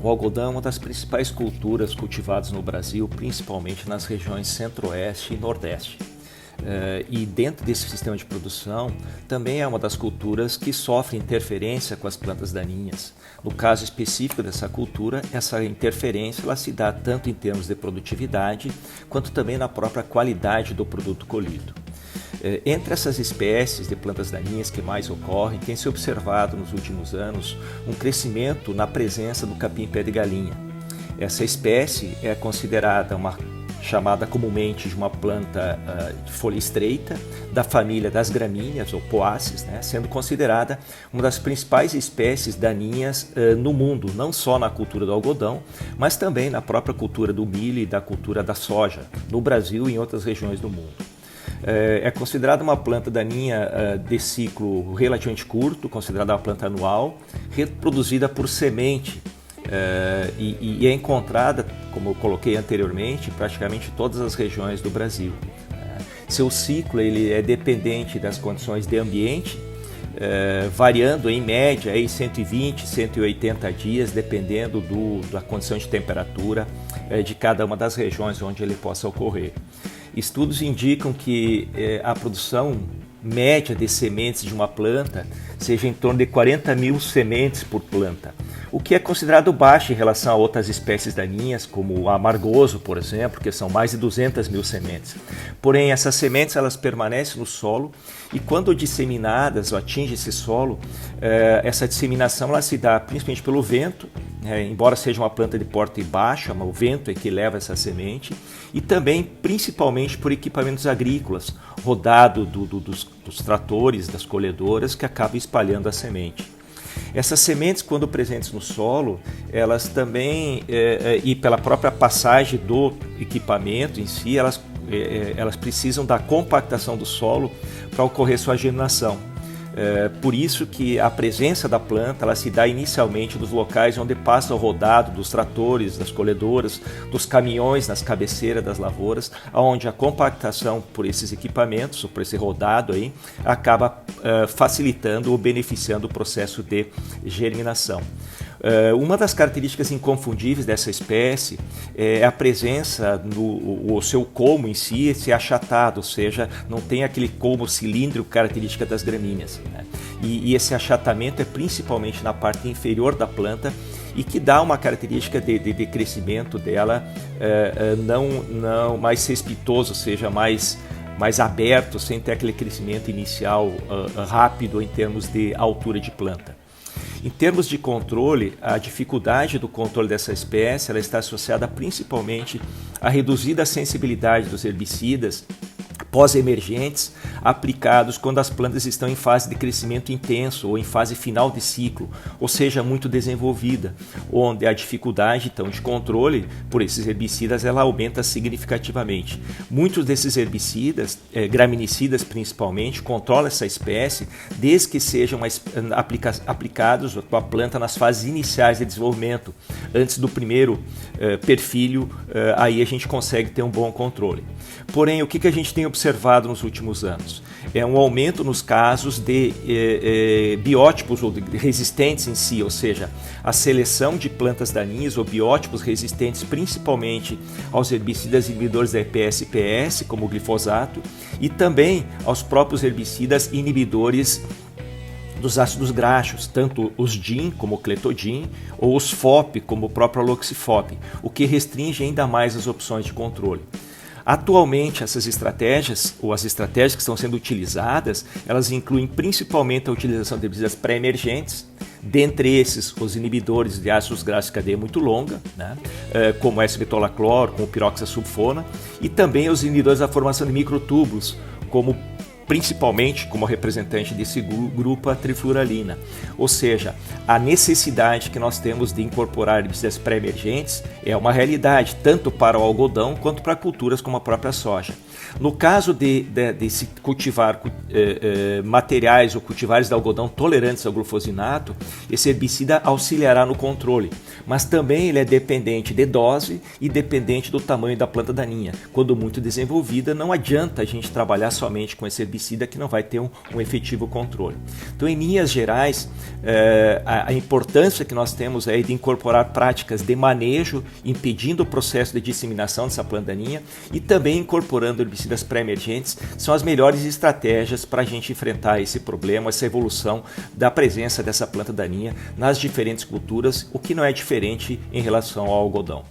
O algodão é uma das principais culturas cultivadas no Brasil, principalmente nas regiões centro-oeste e nordeste. E dentro desse sistema de produção, também é uma das culturas que sofre interferência com as plantas daninhas. No caso específico dessa cultura, essa interferência ela se dá tanto em termos de produtividade, quanto também na própria qualidade do produto colhido. Entre essas espécies de plantas daninhas que mais ocorrem, tem se observado nos últimos anos um crescimento na presença do capim-pé de galinha. Essa espécie é considerada chamada comumente de uma planta de folha estreita, da família das gramíneas ou poáceas, sendo considerada uma das principais espécies daninhas no mundo, não só na cultura do algodão, mas também na própria cultura do milho e da cultura da soja, no Brasil e em outras regiões do mundo. É considerada uma planta daninha de ciclo relativamente curto, considerada uma planta anual, reproduzida por semente e é encontrada, como eu coloquei anteriormente, em praticamente todas as regiões do Brasil. Seu ciclo ele é dependente das condições de ambiente, variando em média aí 120, 180 dias, dependendo da condição de temperatura de cada uma das regiões onde ele possa ocorrer. Estudos indicam que a produção média de sementes de uma planta seja em torno de 40 mil sementes por planta, o que é considerado baixo em relação a outras espécies daninhas, como o amargoso, por exemplo, que são mais de 200 mil sementes. Porém, essas sementes elas permanecem no solo e quando disseminadas ou atingem esse solo, essa disseminação ela se dá principalmente pelo vento, embora seja uma planta de porte baixo, o vento é que leva essa semente, e também principalmente por equipamentos agrícolas, rodado dos tratores, das colhedoras, que acabam espalhando a semente. Essas sementes, quando presentes no solo, elas também, e pela própria passagem do equipamento em si, elas precisam da compactação do solo para ocorrer sua germinação. Por isso que a presença da planta ela se dá inicialmente nos locais onde passa o rodado dos tratores, das colhedoras, dos caminhões nas cabeceiras das lavouras, onde a compactação por esses equipamentos, ou por esse rodado aí, acaba facilitando ou beneficiando o processo de germinação. Uma das características inconfundíveis dessa espécie é a presença o seu colmo em si ser achatado, ou seja, não tem aquele colmo cilíndrico característica das gramíneas. E esse achatamento é principalmente na parte inferior da planta e que dá uma característica de crescimento dela não mais cespitoso, ou seja, mais aberto, sem ter aquele crescimento inicial rápido em termos de altura de planta. Em termos de controle, a dificuldade do controle dessa espécie ela está associada principalmente à reduzida sensibilidade dos herbicidas pós-emergentes aplicados quando as plantas estão em fase de crescimento intenso ou em fase final de ciclo, ou seja, muito desenvolvida, onde a dificuldade então, de controle por esses herbicidas ela aumenta significativamente. Muitos desses herbicidas, graminicidas principalmente, controlam essa espécie desde que sejam aplicados com a planta nas fases iniciais de desenvolvimento, antes do primeiro perfilho, aí a gente consegue ter um bom controle. Porém, o que a gente tem observado nos últimos anos? É um aumento nos casos de biótipos ou resistentes em si, ou seja, a seleção de plantas daninhas ou biótipos resistentes principalmente aos herbicidas inibidores da EPS e PS, como o glifosato, e também aos próprios herbicidas inibidores dos ácidos graxos, tanto os DIN como o cletodin ou os FOP como o próprio aloxifop, o que restringe ainda mais as opções de controle. Atualmente, essas estratégias, ou as estratégias que estão sendo utilizadas, elas incluem principalmente a utilização de herbicidas pré-emergentes, dentre esses os inibidores de ácidos graxos de cadeia muito longa, como o S-metolaclor, como o piroxasulfona, e também os inibidores da formação de microtúbulos, principalmente como representante desse grupo a trifluralina. Ou seja, a necessidade que nós temos de incorporar herbicidas pré-emergentes é uma realidade, tanto para o algodão quanto para culturas como a própria soja. No caso de se cultivar materiais ou cultivares de algodão tolerantes ao glufosinato, esse herbicida auxiliará no controle, mas também ele é dependente de dose e dependente do tamanho da planta daninha. Quando muito desenvolvida, não adianta a gente trabalhar somente com esse herbicida herbicida que não vai ter um efetivo controle. Então, em linhas gerais, a importância que nós temos aí de incorporar práticas de manejo, impedindo o processo de disseminação dessa planta daninha e também incorporando herbicidas pré-emergentes são as melhores estratégias para a gente enfrentar esse problema, essa evolução da presença dessa planta daninha nas diferentes culturas, o que não é diferente em relação ao algodão.